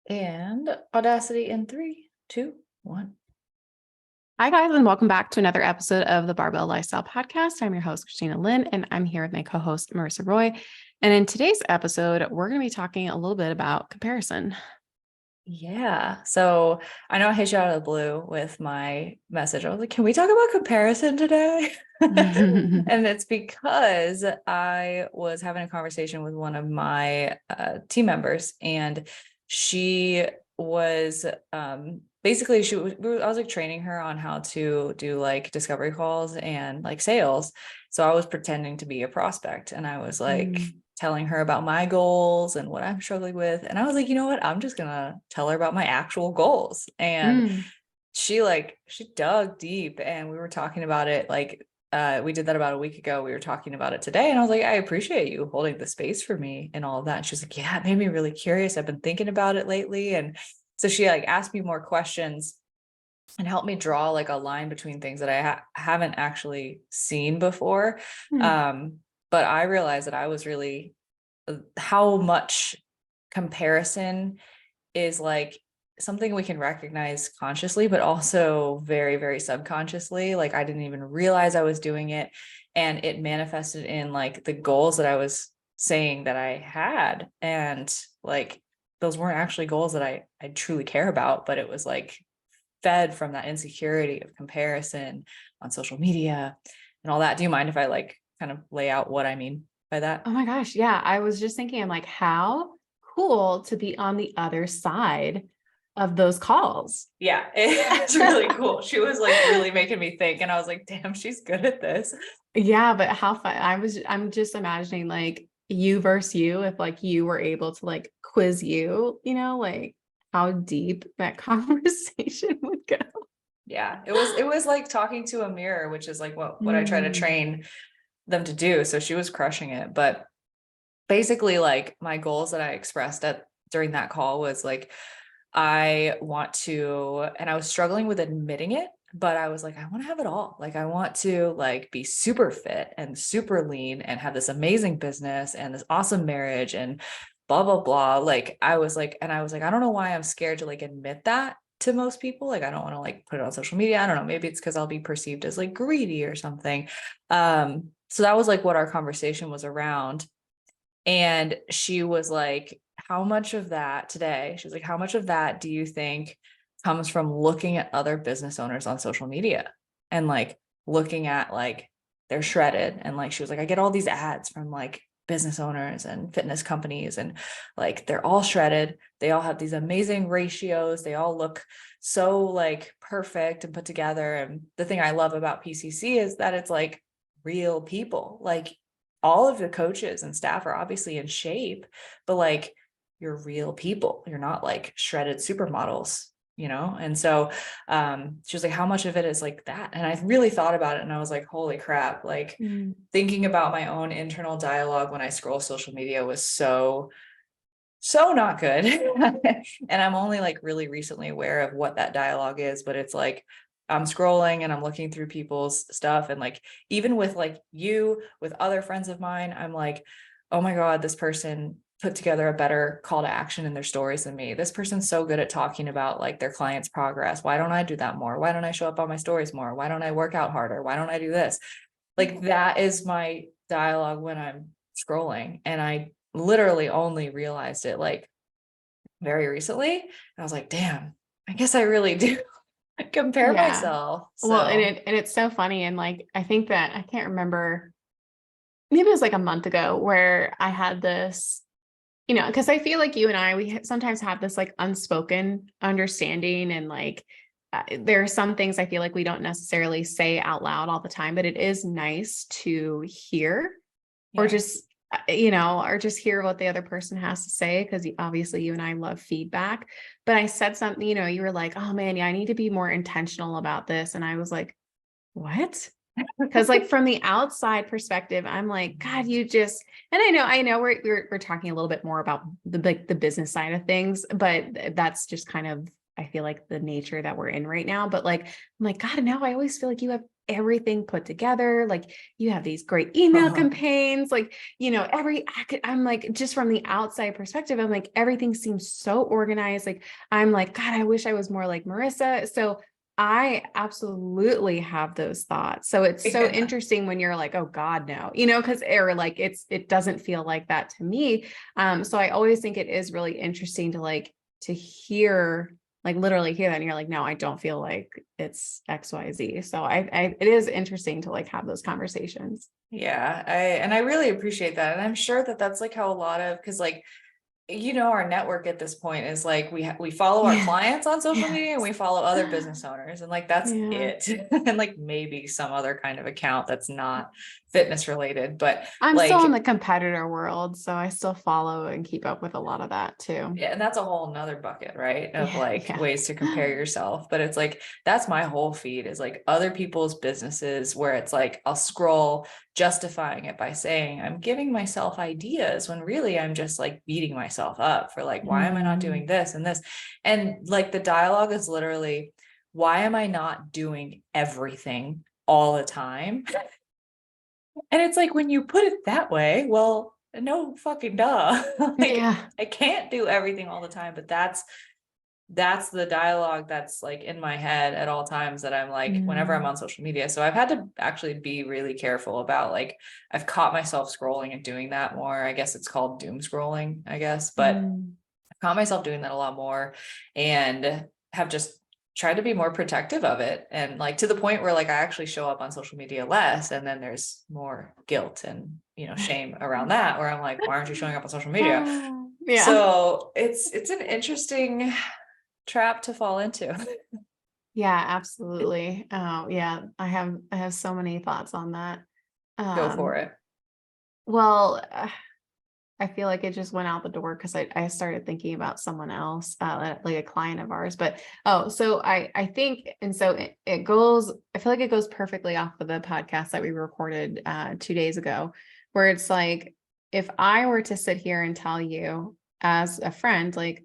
And Audacity in three, two, one. Hi, guys, and welcome back to another episode of the Barbell Lifestyle Podcast. I'm your host, Christina Lynn, and I'm here with my co host, Marissa Roy. And in today's episode, we're going to be talking a little bit about comparison. Yeah. So I know I hit you out of the blue with my message. I was like, can we talk about comparison today? And it's because I was having a conversation with one of my team members, and she was basically I was like training her on how to do like discovery calls and like sales. So I was pretending to be a prospect, and I was like telling her about my goals and what I'm struggling with. And I was like, you know what? I'm just gonna tell her about my actual goals. And she dug deep, and we were talking about it. We did that about a week ago. We were talking about it today, and I was like, I appreciate you holding the space for me and all of that. And she's like, yeah, it made me really curious. I've been thinking about it lately. And so she like asked me more questions and helped me draw like a line between things that I haven't actually seen before. But I realized that I was really how much comparison is like something we can recognize consciously, but also very, very subconsciously. Like I didn't even realize I was doing it. And it manifested in like the goals that I was saying that I had. And like those weren't actually goals that I truly care about, but it was like fed from that insecurity of comparison on social media and all that. Do you mind if I like kind of lay out what I mean by that? Oh my gosh. Yeah. I was just thinking, I'm like, how cool to be on the other side of those calls. Yeah, it's really cool. She was like really making me think, and I was like, damn, she's good at this. Yeah. But how fun. I'm just imagining like you versus you, if like you were able to like quiz you, like how deep that conversation would go. Yeah, it was like talking to a mirror, which is like what I try to train them to do. So she was crushing it. But basically, like my goals that I expressed at during that call was like, I want to, and I was struggling with admitting it, but I was like, I want to have it all. Like I want to like be super fit and super lean and have this amazing business and this awesome marriage and blah, blah, blah. Like I was like, I don't know why I'm scared to like admit that to most people. Like I don't want to like put it on social media. I don't know. Maybe it's because I'll be perceived as like greedy or something. So that was like what our conversation was around. And she was like, how much of that today, she was like, how much of that do you think comes from looking at other business owners on social media and like looking at like they're shredded? And like, she was like, I get all these ads from like business owners and fitness companies, and like they're all shredded. They all have these amazing ratios. They all look so like perfect and put together. And the thing I love about PCC is that it's like real people. Like all of the coaches and staff are obviously in shape, but like you're real people. You're not like shredded supermodels, you know? And so she was like, how much of it is like that? And I really thought about it, and I was like, holy crap, like thinking about my own internal dialogue when I scroll social media was so not good. And I'm only like really recently aware of what that dialogue is, but it's like I'm scrolling and I'm looking through people's stuff, and like even with like you with other friends of mine, I'm like, oh my god, this person put together a better call to action in their stories than me. This person's so good at talking about like their clients' progress. Why don't I do that more? Why don't I show up on my stories more? Why don't I work out harder? Why don't I do this? Like that is my dialogue when I'm scrolling, and I literally only realized it like very recently. And I was like, damn, I guess I really do compare Yeah. myself. Well, and So it's so funny. And like, I think that I can't remember, maybe it was like a month ago where I had this, because I feel like you and I, we sometimes have this like unspoken understanding. And like, there are some things I feel like we don't necessarily say out loud all the time, but it is nice to hear or yeah. just, or just hear what the other person has to say. Cause obviously you and I love feedback, but I said something, you were like, oh man, yeah, I need to be more intentional about this. And I was like, what? Because like from the outside perspective, I'm like, God, you just, and I know we're talking a little bit more about the business side of things, but that's just kind of, I feel like the nature that we're in right now. But like, I'm like, God, now I always feel like you have everything put together. Like you have these great email campaigns, like, I'm like, just from the outside perspective, I'm like, everything seems so organized. Like, I'm like, God, I wish I was more like Marissa. So I absolutely have those thoughts. So it's so Yeah. interesting when you're like, oh God, no, because or like it doesn't feel like that to me. So I always think it is really interesting to hear, like literally hear that. And you're like, no, I don't feel like it's XYZ. So it is interesting to like have those conversations. Yeah, I really appreciate that. And I'm sure that that's like how a lot of, because like, our network at this point is like we follow our Yeah. clients on social Yes. media and we follow other business owners, and like that's Yeah. it. And like maybe some other kind of account that's not fitness related, but I'm still in like, the competitor world, so I still follow and keep up with a lot of that too. yeah, and that's a whole nother bucket, right? Of Yeah. like Yeah. ways to compare yourself. But it's like, that's my whole feed is like other people's businesses, where it's like, I'll scroll justifying it by saying I'm giving myself ideas, when really I'm just like beating myself up for like, why am I not doing this and this? And like the dialogue is literally, why am I not doing everything all the time? And it's like, when you put it that way, well, no fucking duh. Like, Yeah. I can't do everything all the time, but that's the dialogue that's like in my head at all times, that I'm like, whenever I'm on social media. So I've had to actually be really careful about, like, I've caught myself scrolling and doing that more. I guess it's called doom scrolling, I guess, but I've caught myself doing that a lot more, and have just tried to be more protective of it. And like, to the point where like I actually show up on social media less, and then there's more guilt and shame around that, where I'm like, why aren't you showing up on social media? Yeah. So it's an interesting trap to fall into. Yeah, absolutely. Oh, yeah. I have so many thoughts on that. Go for Um, it. well, I feel like it just went out the door because I started thinking about someone else, like a client of ours. But so I think, and so it goes. I feel like it goes perfectly off of the podcast that we recorded 2 days ago, where it's like, if I were to sit here and tell you as a friend, like,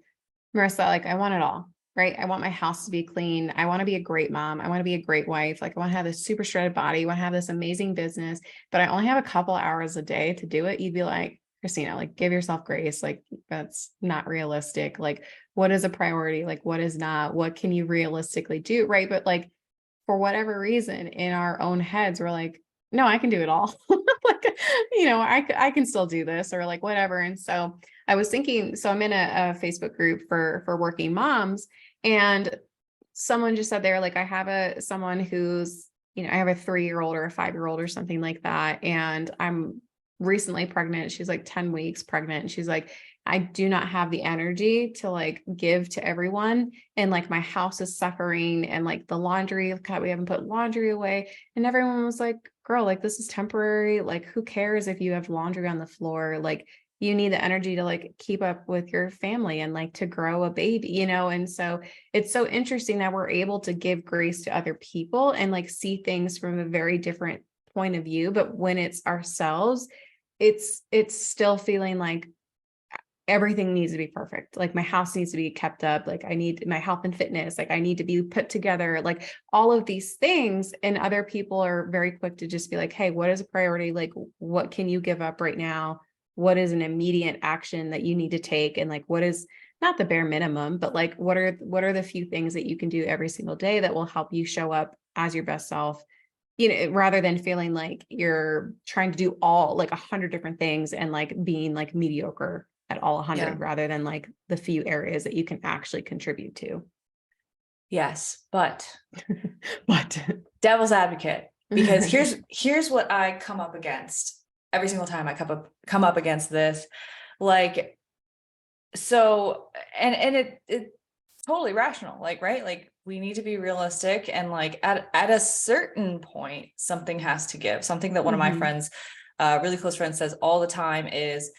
Marissa, like, I want it all, right? I want my house to be clean. I want to be a great mom. I want to be a great wife. Like, I want to have this super shredded body. I want to have this amazing business, but I only have a couple hours a day to do it. You'd be like, Christina, like, give yourself grace. Like, that's not realistic. Like, what is a priority? Like, what is not? What can you realistically do? Right. But like, for whatever reason, in our own heads, we're like, no, I can do it all. Like, I can still do this, or like whatever. And so I was thinking, so I'm in a Facebook group for working moms, and someone just said they're like, I have someone who's, I have a 3-year-old or a 5-year-old or something like that. And I'm recently pregnant. She's like 10 weeks pregnant. And she's like, I do not have the energy to like give to everyone. And like my house is suffering, and like the laundry, God, we haven't put laundry away. And everyone was like, girl, like, this is temporary. Like, who cares if you have laundry on the floor? Like, you need the energy to like keep up with your family and like to grow a baby, And so it's so interesting that we're able to give grace to other people and like see things from a very different point of view. But when it's ourselves, it's still feeling like everything needs to be perfect. Like, my house needs to be kept up. Like, I need my health and fitness. Like, I need to be put together, like all of these things. And other people are very quick to just be like, hey, what is a priority? Like, what can you give up right now? What is an immediate action that you need to take? And like, what is not the bare minimum, but like, what are the few things that you can do every single day that will help you show up as your best self? Rather than feeling like you're trying to do all like 100 different things and like being like mediocre at all 100, Yeah. rather than like the few areas that you can actually contribute to. Yes, but But devil's advocate, because here's what I come up against every single time I come up against this. Like, so, and it's totally rational, like, right? Like, we need to be realistic, and like at a certain point, something has to give. Something that one of my Mhm. friends, really close friends, says all the time is,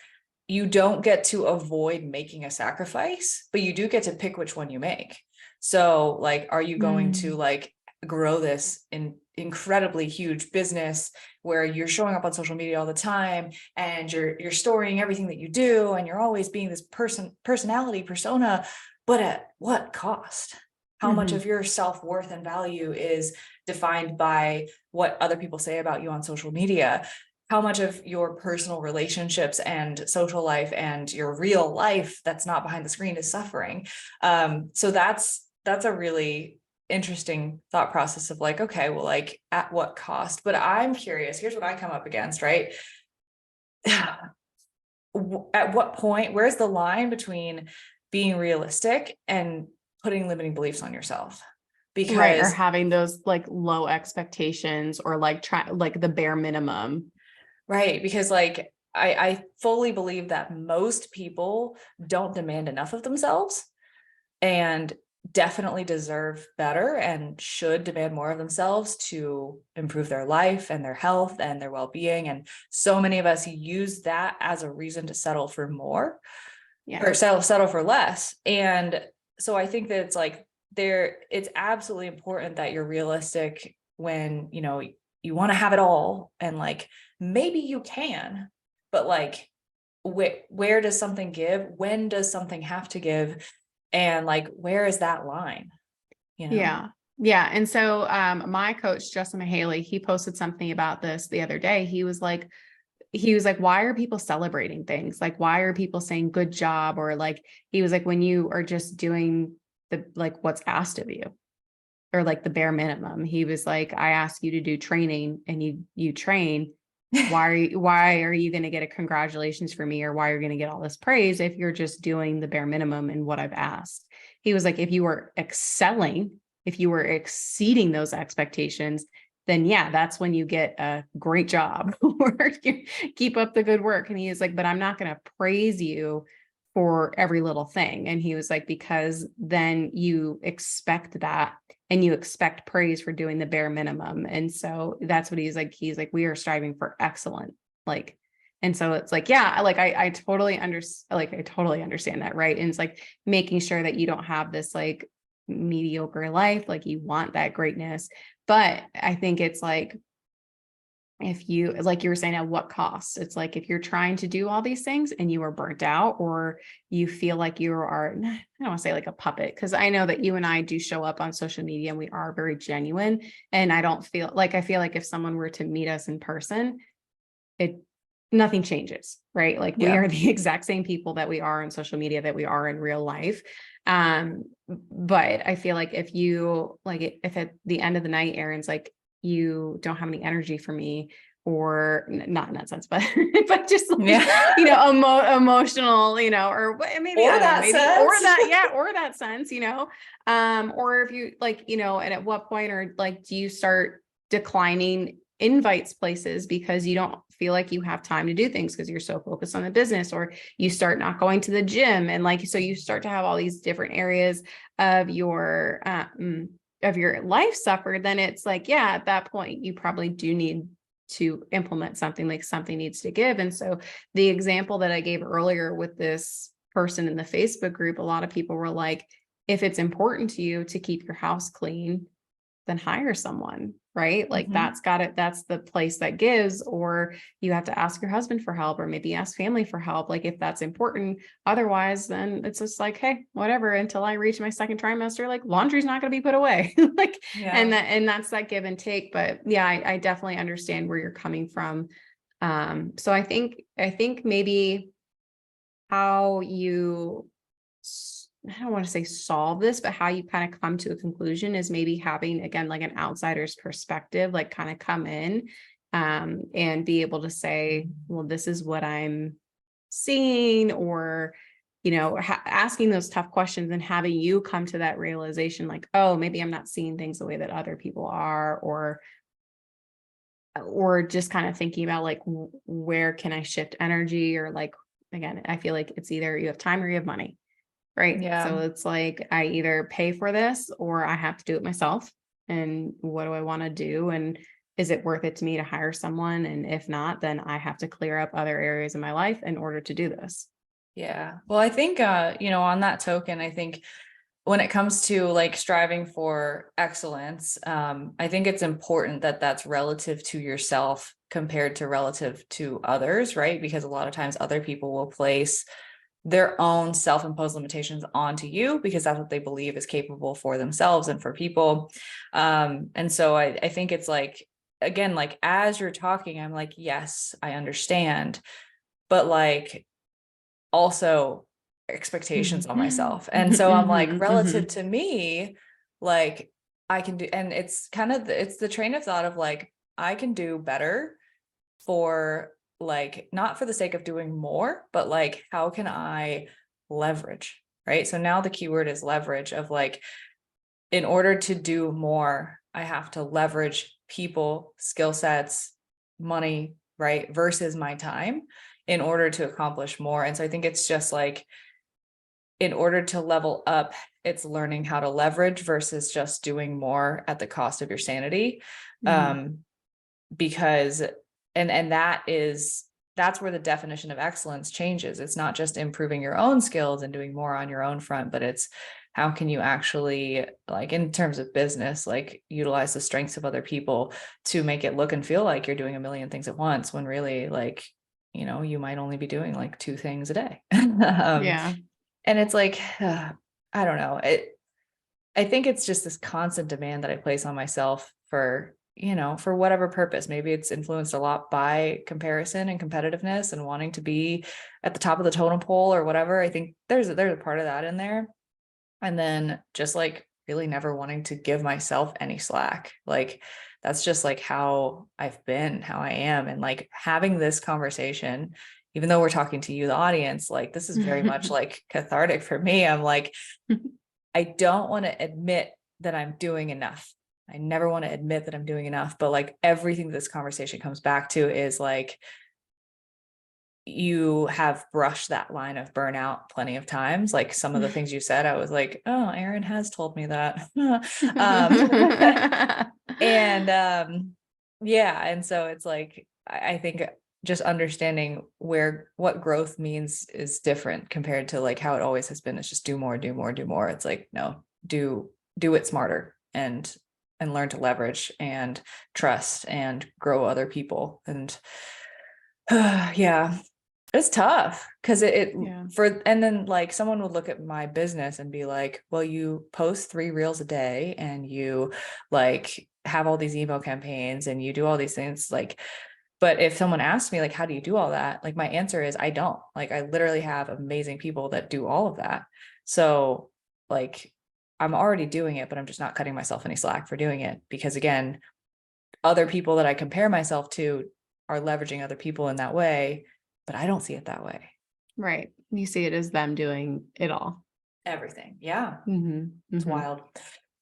you don't get to avoid making a sacrifice, but you do get to pick which one you make. So like, are you going to Mm. like grow this incredibly huge business where you're showing up on social media all the time, and you're storying everything that you do, and you're always being this personality persona, but at what cost? How much of your self-worth and value is defined by what other people say about you on social media? How much of your personal relationships and social life and your real life that's not behind the screen is suffering? So that's a really interesting thought process of like, okay, well, like at what cost? But I'm curious, here's what I come up against, right? At what point, where's the line between being realistic and putting limiting beliefs on yourself? Right. Or Because having those like low expectations or like like the bare minimum. right, because like I fully believe that most people don't demand enough of themselves and definitely deserve better and should demand more of themselves to improve their life and their health and their well-being. And so many of us use that as a reason to settle for more or Yeah. settle for less. And so I think that it's like it's absolutely important that you're realistic when, you know, you want to have it all, and like maybe you can, but like where does something give? When does something have to give? And like where is that line? You know? Yeah. Yeah. And so my coach, Justin Mahaley, he posted something about this the other day. He was like, why are people celebrating things? Like, why are people saying good job? Or like, he was like, when you are just doing the, like, what's asked of you, or like the bare minimum, he was like, I ask you to do training and you train. Why are you going to get a congratulations for me? Or why are you going to get all this praise if you're just doing the bare minimum in what I've asked? He was like, if you were excelling, if you were exceeding those expectations, then yeah, that's when you get a great job or you keep up the good work. And he is like, but I'm not going to praise you for every little thing. And he was like, because then you expect that and you expect praise for doing the bare minimum. And so that's what he's like, we are striving for excellent. Like, and so it's like, yeah, like I totally understand that. Right. And it's like making sure that you don't have this like mediocre life, like you want that greatness. But I think it's like, if you, like you were saying, at what cost? It's like, if you're trying to do all these things and you are burnt out, or you feel like you are, I don't want to say like a puppet, because I know that you and I do show up on social media and we are very genuine. And I feel like if someone were to meet us in person, nothing changes, right? Like we Yeah. are the exact same people that we are on social media, that we are in real life. But I feel like if at the end of the night, Aaron's like, you don't have any energy for me, or not in that sense, but but just like, Yeah. emotional, or maybe, Or I don't know, that maybe, or sense. that, yeah, or that sense, or if you like, and at what point, or like, do you start declining invites places because you don't feel like you have time to do things because you're so focused on the business, or you start not going to the gym, and like, so you start to have all these different areas of your life suffer. Then it's like, yeah, at that point you probably do need to implement something, like something needs to give. And so the example that I gave earlier with this person in the Facebook group, a lot of people were like, if it's important to you to keep your house clean, then hire someone, right? Like Mhm. that's the place that gives. Or you have to ask your husband for help, or maybe ask family for help, like if that's important. Otherwise, then it's just like, hey, whatever, until I reach my second trimester, like laundry's not going to be put away. Like, Yeah. and that's that give and take. But yeah, I definitely understand where you're coming from. So I think maybe how you I don't want to say solve this, but how you kind of come to a conclusion is maybe having, again, like an outsider's perspective, like kind of come in and be able to say, well, this is what I'm seeing, or, asking those tough questions and having you come to that realization, like, oh, maybe I'm not seeing things the way that other people are, or just kind of thinking about like, where can I shift energy? Or like, again, I feel like it's either you have time or you have money. Right. Yeah. So it's like, I either pay for this or I have to do it myself. And what do I want to do? And is it worth it to me to hire someone? And if not, then I have to clear up other areas of my life in order to do this. Yeah. Well, I think, on that token, I think when it comes to like striving for excellence, I think it's important that that's relative to yourself compared to relative to others, right? Because a lot of times other people will place their own self-imposed limitations onto you because that's what they believe is capable for themselves and for people. And so I think it's like, again, like as you're talking, I'm like, yes, I understand, but like also expectations on myself. And so I'm like, relative to me, like I can do, and it's kind of, it's the train of thought of like, I can do better for like, not for the sake of doing more, but like, how can I leverage, right? So now the keyword is leverage of like, in order to do more, I have to leverage people, skill sets, money, right? Versus my time in order to accomplish more. And so I think it's just like, in order to level up, it's learning how to leverage versus just doing more at the cost of your sanity. Because that's where the definition of excellence changes. It's not just improving your own skills and doing more on your own front, but it's how can you actually, like in terms of business, like utilize the strengths of other people to make it look and feel like you're doing a million things at once, when really, like, you know, you might only be doing like 2 things a day. Yeah. And it's like, I don't know. I think it's just this constant demand that I place on myself for, you know, for whatever purpose. Maybe it's influenced a lot by comparison and competitiveness and wanting to be at the top of the totem pole or whatever. I think there's a part of that in there. And then just like really never wanting to give myself any slack. Like that's just like how I've been, how I am. And like having this conversation, even though we're talking to you, the audience, like this is very much like cathartic for me. I'm like, I don't want to admit that I'm doing enough. I never want to admit that I'm doing enough, but like everything this conversation comes back to is like, you have brushed that line of burnout plenty of times. Like some of the things you said, I was like, oh, Erin has told me that. And yeah. And so it's like, I think just understanding what growth means is different compared to like how it always has been. It's just do more, do more, do more. It's like, no, do it smarter and learn to leverage and trust and grow other people. And yeah, it's tough because Yeah. and then like someone would look at my business and be like, well, you post 3 reels a day and you like have all these email campaigns and you do all these things. Like, but if someone asks me like, how do you do all that? Like my answer is I don't. Like I literally have amazing people that do all of that. So like I'm already doing it, but I'm just not cutting myself any slack for doing it because again, other people that I compare myself to are leveraging other people in that way, but I don't see it that way. Right. You see it as them doing it all. Everything. Yeah. It's Mm-hmm. wild.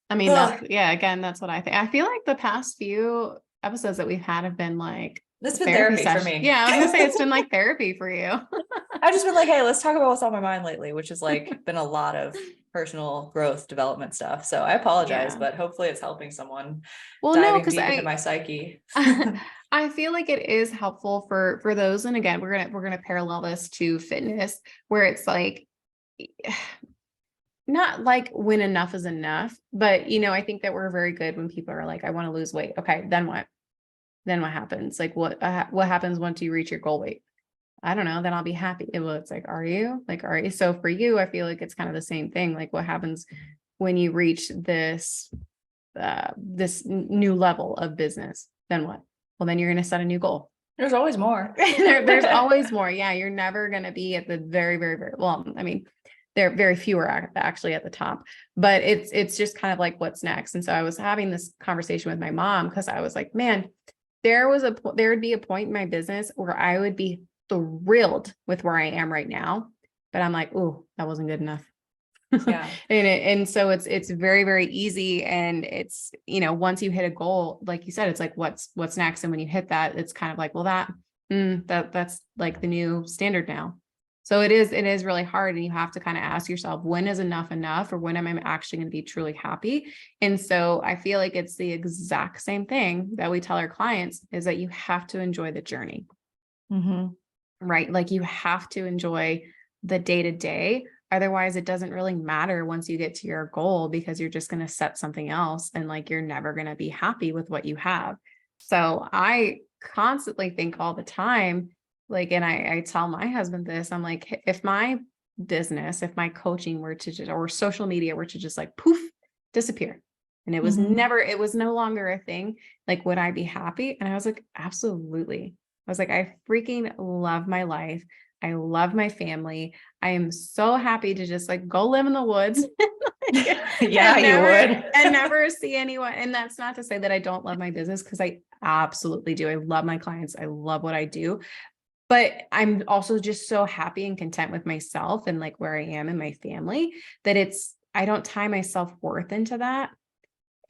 I mean, again, that's what I think. I feel like the past few episodes that we've had have been like It's been therapy for me. Yeah, I was gonna say it's been like therapy for you. I've just been like, hey, let's talk about what's on my mind lately, which is like been a lot of personal growth development stuff. So I apologize, but hopefully it's helping someone diving deep into my psyche. I feel like it is helpful for those. And again, we're gonna parallel this to fitness, where it's like not like when enough is enough, but you know, I think that we're very good when people are like, I want to lose weight. Okay, then what? Then what happens? Like what happens once you reach your goal weight? I don't know, then I'll be happy. Well, it's like, are you? So for you, I feel like it's kind of the same thing. Like what happens when you reach this new level of business? Then what? Well, then you're going to set a new goal. There's always more. There's always more. Yeah. You're never going to be at the very, very, very, well, I mean, there are very few are actually at the top, but it's just kind of like, what's next? And so I was having this conversation with my mom because I was like, man, there would be a point in my business where I would be thrilled with where I am right now, but I'm like, oh, that wasn't good enough. Yeah. and so it's very, very easy. And it's, you know, once you hit a goal, like you said, it's like, what's next? And when you hit that, it's kind of like, well, that's like the new standard now. So it is really hard. And you have to kind of ask yourself, when is enough, or when am I actually going to be truly happy? And so I feel like it's the exact same thing that we tell our clients, is that you have to enjoy the journey. Mm-hmm. Right? Like you have to enjoy the day to day. Otherwise, it doesn't really matter once you get to your goal, because you're just going to set something else and like you're never going to be happy with what you have. So I constantly think all the time, like, and I tell my husband this, I'm like, if my business, if my coaching were to just, or social media were to just like poof, disappear. And it was Mhm. never, it was no longer a thing. Like, would I be happy? And I was like, absolutely. I was like, I freaking love my life. I love my family. I am so happy to just like go live in the woods Yeah, and you never would. and never see anyone. And that's not to say that I don't love my business, because I absolutely do. I love my clients. I love what I do. But I'm also just so happy and content with myself and like where I am in my family, that I don't tie my self-worth into that.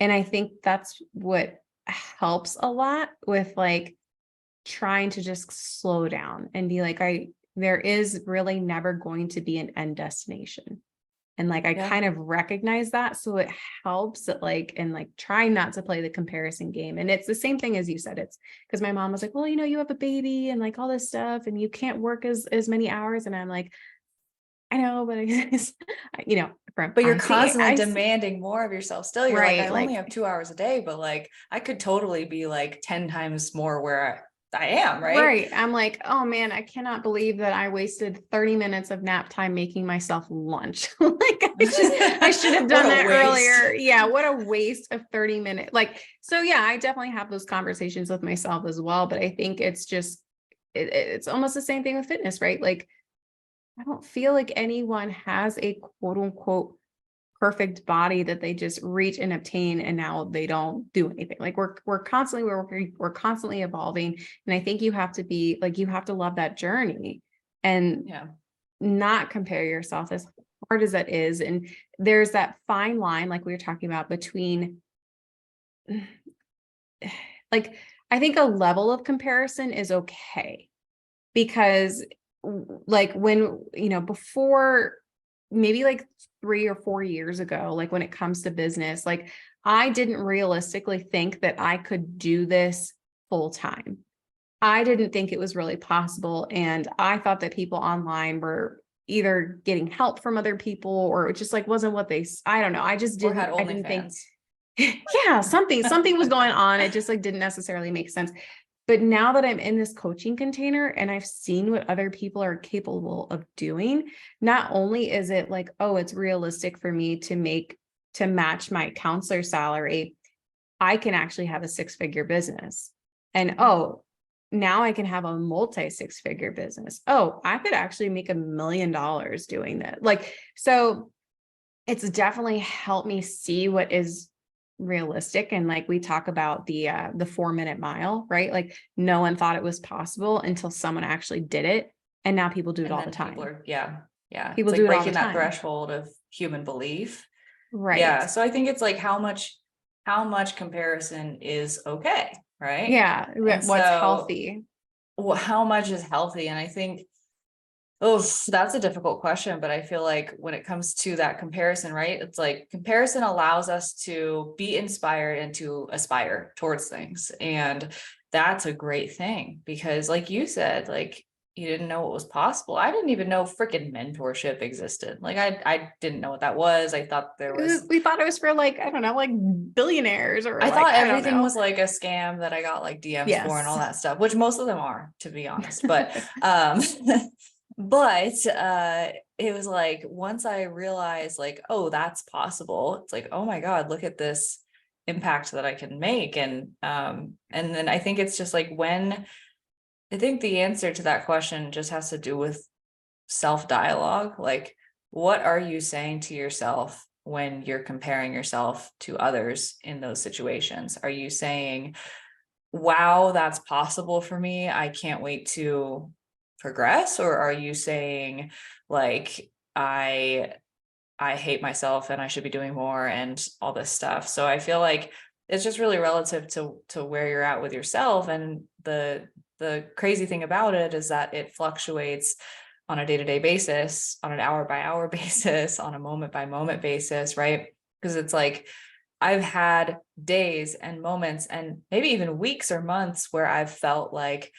And I think that's what helps a lot with like trying to just slow down and be like, there is really never going to be an end destination. And like, I Yeah. kind of recognize that. So it helps that like, and like try not to play the comparison game. And it's the same thing as you said, it's because my mom was like, well, you have a baby and like all this stuff and you can't work as many hours. And I'm like, I know, but But you're constantly I see, demanding more of yourself still. You're like, I right. only Like, have 2 hours a day, but like I could totally be like 10 times more where I am, right? right. I'm like, oh man, I cannot believe that I wasted 30 minutes of nap time making myself lunch. Like, I should have What done a that waste. earlier. Yeah. What a waste of 30 minutes. Like, so yeah, I definitely have those conversations with myself as well. But I think it's just, it's almost the same thing with fitness, right? Like, I don't feel like anyone has a quote unquote perfect body that they just reach and obtain and now they don't do anything. Like, we're constantly working, we're constantly evolving. And I think you have to be like, you have to love that journey and Yeah. not compare yourself, as hard as that is. And there's that fine line, like we were talking about, between like, I think a level of comparison is okay, because like when, before, maybe like 3 or 4 years ago, like when it comes to business, like I didn't realistically think that I could do this full time. I didn't think it was really possible. And I thought that people online were either getting help from other people, or it just like wasn't what I don't know. Or had I didn't think, OnlyFans. yeah, something was going on. It just like didn't necessarily make sense. But now that I'm in this coaching container and I've seen what other people are capable of doing, not only is it like, oh, it's realistic for me to match my counselor salary, I can actually have a 6-figure business. And oh, now I can have a multi 6-figure business. Oh, I could actually make $1 million doing that. Like, so it's definitely helped me see what is realistic. And like we talk about the 4-minute mile, right? Like, no one thought it was possible until someone actually did it. And now people do it And all the then people time. are, yeah, yeah. It's People like do it all the breaking that time. threshold of human belief. Right. Yeah. So I think it's like how much comparison is okay, right? Yeah. And What's so healthy. how much is healthy? And I think, oh, that's a difficult question, but I feel like when it comes to that comparison, right? It's like comparison allows us to be inspired and to aspire towards things. And that's a great thing because like you said, like you didn't know what was possible. I didn't even know freaking mentorship existed. Like I didn't know what that was. I thought there was We thought it was for like, I don't know, like billionaires or I like, thought I don't everything know. was like a scam that I got like DMs for and Yes. all that stuff, which most of them are, to be honest. But but it was like once I realized like, oh, that's possible, it's like, oh my God, look at this impact that I can make. And then I think it's just like I think the answer to that question just has to do with self-dialogue. Like, what are you saying to yourself when you're comparing yourself to others in those situations? Are you saying, wow, that's possible for me, I can't wait to progress? Or are you saying like, I hate myself and I should be doing more and all this stuff? So I feel like it's just really relative to where you're at with yourself. And the crazy thing about it is that it fluctuates on a day-to-day basis, on an hour-by-hour basis, on a moment-by-moment basis, right? Because it's like I've had days and moments and maybe even weeks or months where I've felt like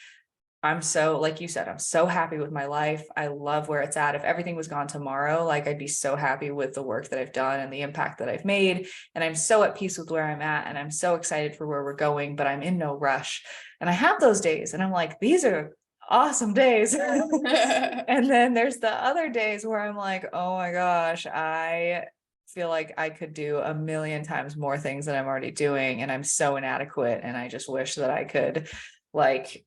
I'm so, like you said, I'm so happy with my life. I love where it's at. If everything was gone tomorrow, like I'd be so happy with the work that I've done and the impact that I've made. And I'm so at peace with where I'm at. And I'm so excited for where we're going, but I'm in no rush. And I have those days and I'm like, these are awesome days. And then there's the other days where I'm like, oh my gosh, I feel like I could do a million times more things than I'm already doing. And I'm so inadequate. And I just wish that I could like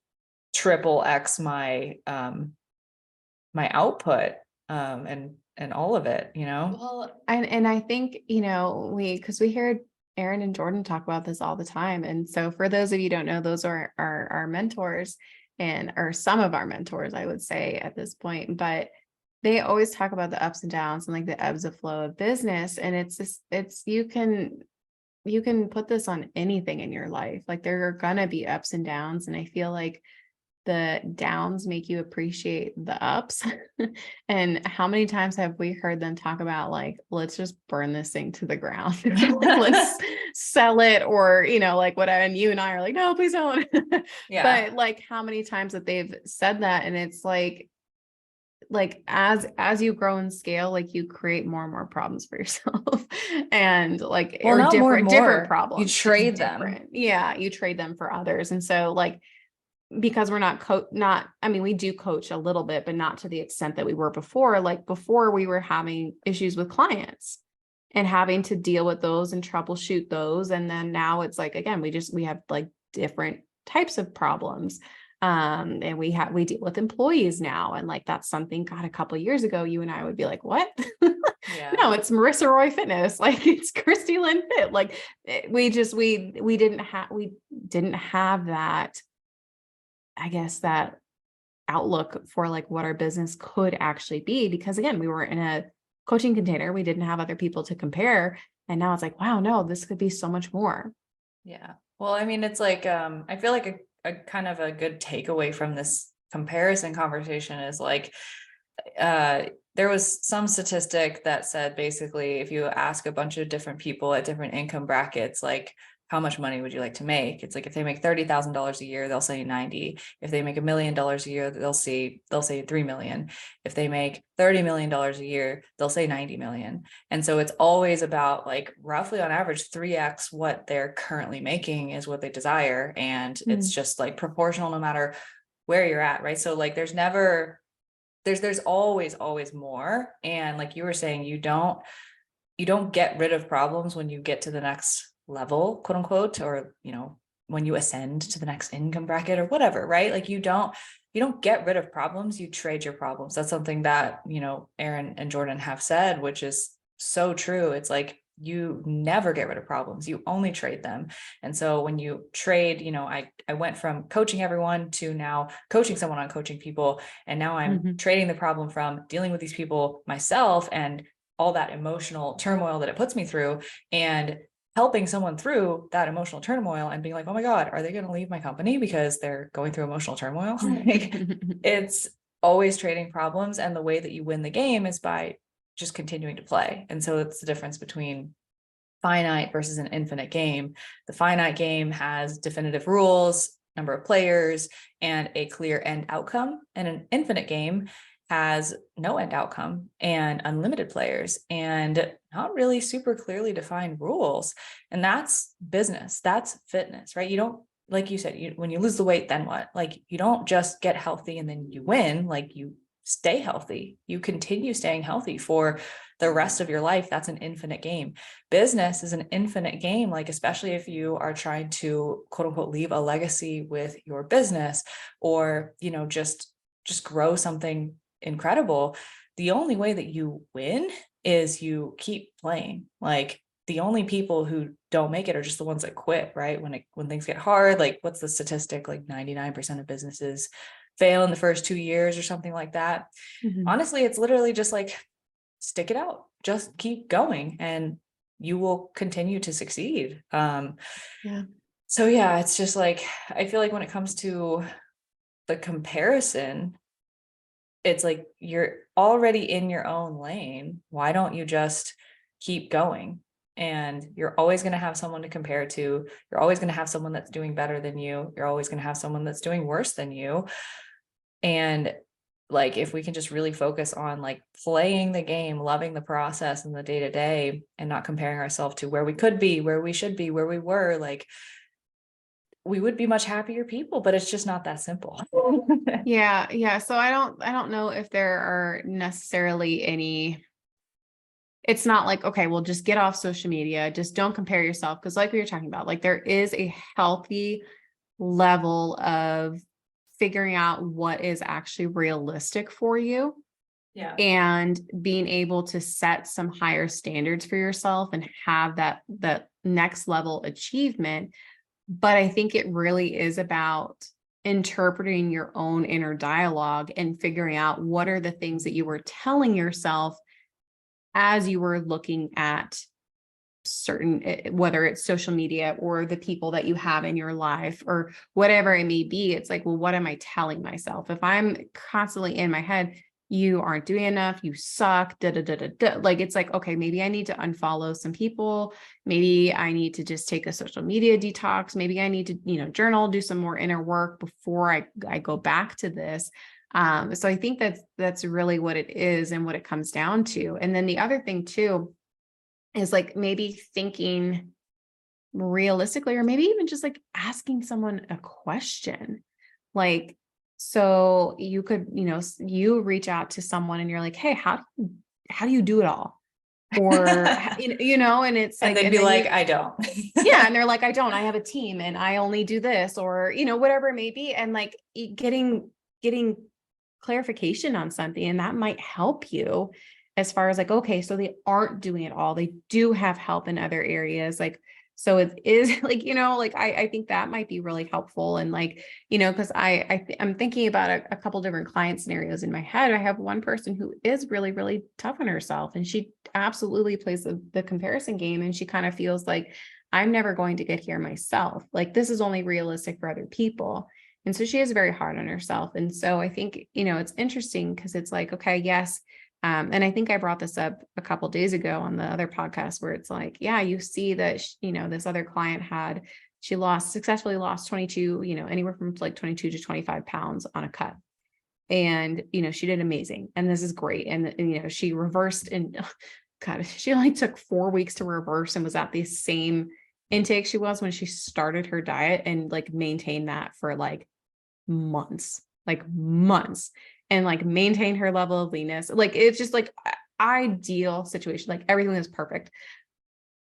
triple X my my output and all of it, you know? Well, and I think, you know, because we hear Aaron and Jordan talk about this all the time. And so for those of you who don't know, those are our mentors and or some of our mentors, I would say at this point, but they always talk about the ups and downs and like the ebbs and flow of business. And it's just, you can put this on anything in your life. Like there are gonna be ups and downs. And I feel like the downs make you appreciate the ups. And how many times have we heard them talk about like, let's just burn this thing to the ground. Like, let's sell it, or, you know, like whatever. And you and I are like, no, please don't. Yeah. But like how many times that they've said that, and it's like as you grow and scale, like you create more and more problems for yourself and like Well, or not more and different more. You problems, just trade them. different. Yeah, you trade them for others. And so like because we're not I mean we do coach a little bit, but not to the extent that we were before. Like before we were having issues with clients and having to deal with those and troubleshoot those, and then now it's like again we have like different types of problems. And we deal with employees now, and like that's something, God, a couple of years ago you and I would be like, what? Yeah. No, it's Marissa Roy Fitness, like it's Christy Lynn Fit. Like we didn't have that, I guess, that outlook for like what our business could actually be, because again, we were in a coaching container. We didn't have other people to compare. And now it's like, wow, no, this could be so much more. Yeah. Well, I mean, it's like, I feel like a kind of a good takeaway from this comparison conversation is like, there was some statistic that said basically, if you ask a bunch of different people at different income brackets, like, how much money would you like to make? It's like if they make $30,000 a year, they'll say 90. If they make $1 million a year, they'll say 3 million. If they make $30 million a year, they'll say 90 million. And so it's always about like roughly on average 3x what they're currently making is what they desire. And it's just like proportional no matter where you're at, right? So like there's always more. And like you were saying, you don't get rid of problems when you get to the next level, quote unquote, or, you know, when you ascend to the next income bracket or whatever, right? Like you don't get rid of problems, you trade your problems. That's something that, you know, Aaron and Jordan have said, which is so true. It's like, you never get rid of problems, you only trade them. And so when you trade, you know, I went from coaching everyone to now coaching someone on coaching people. And now I'm trading the problem from dealing with these people myself and all that emotional turmoil that it puts me through, and helping someone through that emotional turmoil and being like, oh my God, are they going to leave my company because they're going through emotional turmoil? Like, it's always trading problems. And the way that you win the game is by just continuing to play. And so it's the difference between finite versus an infinite game. The finite game has definitive rules, number of players, and a clear end outcome. And an infinite game has no end outcome and unlimited players and not really super clearly defined rules. And that's business, that's fitness, right? You don't, like you said, when you lose the weight, then what? Like you don't just get healthy and then you win, like you stay healthy. You continue staying healthy for the rest of your life. That's an infinite game. Business is an infinite game, like especially if you are trying to quote unquote leave a legacy with your business, or, you know, just grow something incredible. The only way that you win is you keep playing. Like the only people who don't make it are just the ones that quit, right? When things get hard, like what's the statistic? Like 99% of businesses fail in the first 2 years or something like that. Honestly, it's literally just like, stick it out, just keep going and you will continue to succeed. So yeah, it's just like, I feel like when it comes to the comparison, it's like you're already in your own lane. Why don't you just keep going? And you're always going to have someone to compare to. You're always going to have someone that's doing better than you. You're always going to have someone that's doing worse than you. And like, if we can just really focus on like playing the game, loving the process and the day to day, and not comparing ourselves to where we could be, where we should be, where we were, like we would be much happier people, but it's just not that simple. Yeah. Yeah. So I don't know if there are necessarily any, it's not like, okay, well, just get off social media. Just don't compare yourself. Cause like we were talking about, like there is a healthy level of figuring out what is actually realistic for you Yeah. and being able to set some higher standards for yourself and have that next level achievement. But I think it really is about interpreting your own inner dialogue and figuring out what are the things that you were telling yourself as you were looking at certain, whether it's social media or the people that you have in your life or whatever it may be. It's like, well, what am I telling myself? If I'm constantly in my head, you aren't doing enough, you suck, da da da da da. Like, it's like, okay, maybe I need to unfollow some people. Maybe I need to just take a social media detox. Maybe I need to, journal, do some more inner work before I go back to this. So I think that's really what it is and what it comes down to. And then the other thing too, is like maybe thinking realistically, or maybe even just like asking someone a question. Like, so you could, you reach out to someone and you're like, hey, how do you do it all? Or, and it's And like, they'd and be then like, I don't. yeah. And they're like, I have a team and I only do this, or, whatever it may be. And like getting clarification on something, and that might help you as far as like, okay, so they aren't doing it all. They do have help in other areas. Like, so it is like, like I think that might be really helpful. And like, cause I'm thinking about a couple different client scenarios in my head. I have one person who is really, really tough on herself, and she absolutely plays the comparison game. And she kind of feels like, I'm never going to get here myself. Like, this is only realistic for other people. And so she is very hard on herself. And so I think, it's interesting because it's like, okay, yes. And I think I brought this up a couple of days ago on the other podcast where it's like, yeah, you see that, this other client she successfully lost 22, anywhere from like 22 to 25 pounds on a cut. And, she did amazing. And this is great. And she reversed and God, she only took 4 weeks to reverse and was at the same intake she was when she started her diet, and like maintained that for like months, and like maintain her level of leanness. Like, it's just like ideal situation. Like, everything is perfect.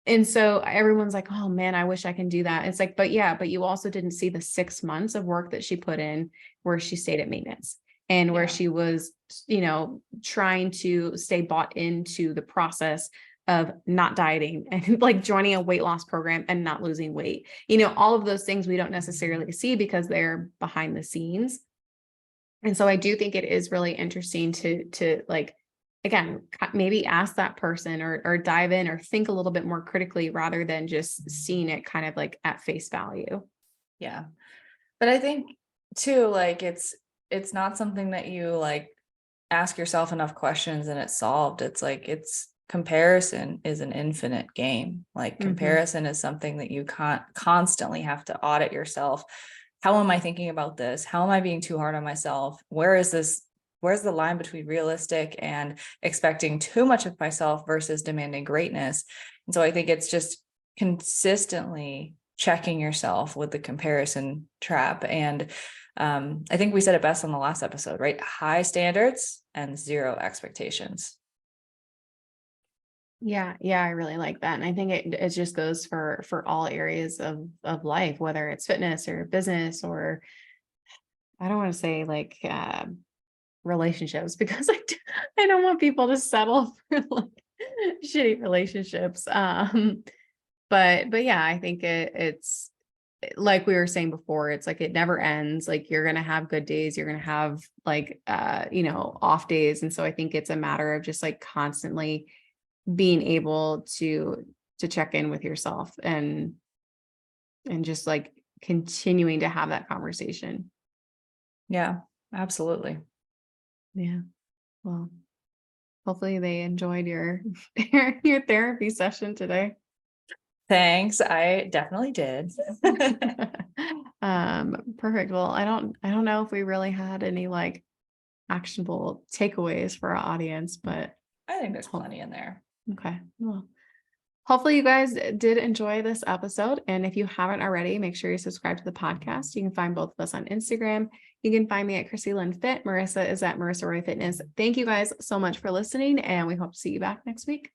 And so everyone's like, oh man, I wish I can do that. It's like, but you also didn't see the 6 months of work that she put in where she stayed at maintenance and where she was, trying to stay bought into the process of not dieting and like joining a weight loss program and not losing weight. All of those things we don't necessarily see because they're behind the scenes. And so I do think it is really interesting to like, again, maybe ask that person or dive in or think a little bit more critically rather than just seeing it kind of like at face value. Yeah. But I think too, like it's not something that you like ask yourself enough questions and it's solved. It's like comparison is an infinite game. Like, comparison is something that you can't constantly have to audit yourself. How am I thinking about this? How am I being too hard on myself? Where's the line between realistic and expecting too much of myself versus demanding greatness? And so I think it's just consistently checking yourself with the comparison trap. And I think we said it best on the last episode, right? High standards and zero expectations. Yeah. Yeah. I really like that. And I think it just goes for all areas of life, whether it's fitness or business, or I don't want to say like, relationships, because I don't want people to settle for like shitty relationships. But yeah, I think it's like we were saying before, it's like it never ends. Like, you're gonna have good days, you're gonna have like off days. And so I think it's a matter of just like constantly being able to check in with yourself and just like continuing to have that conversation. Yeah, absolutely. Yeah. Well, hopefully they enjoyed your your therapy session today. Thanks. I definitely did. Perfect. Well, I don't know if we really had any like actionable takeaways for our audience, but I think there's plenty in there. okay. Well, hopefully you guys did enjoy this episode. And if you haven't already, make sure you subscribe to the podcast. You can find both of us on Instagram. You can find me at Chrissy Lynn Fit. Marissa is at Marissa Roy Fitness. Thank you guys so much for listening, and we hope to see you back next week.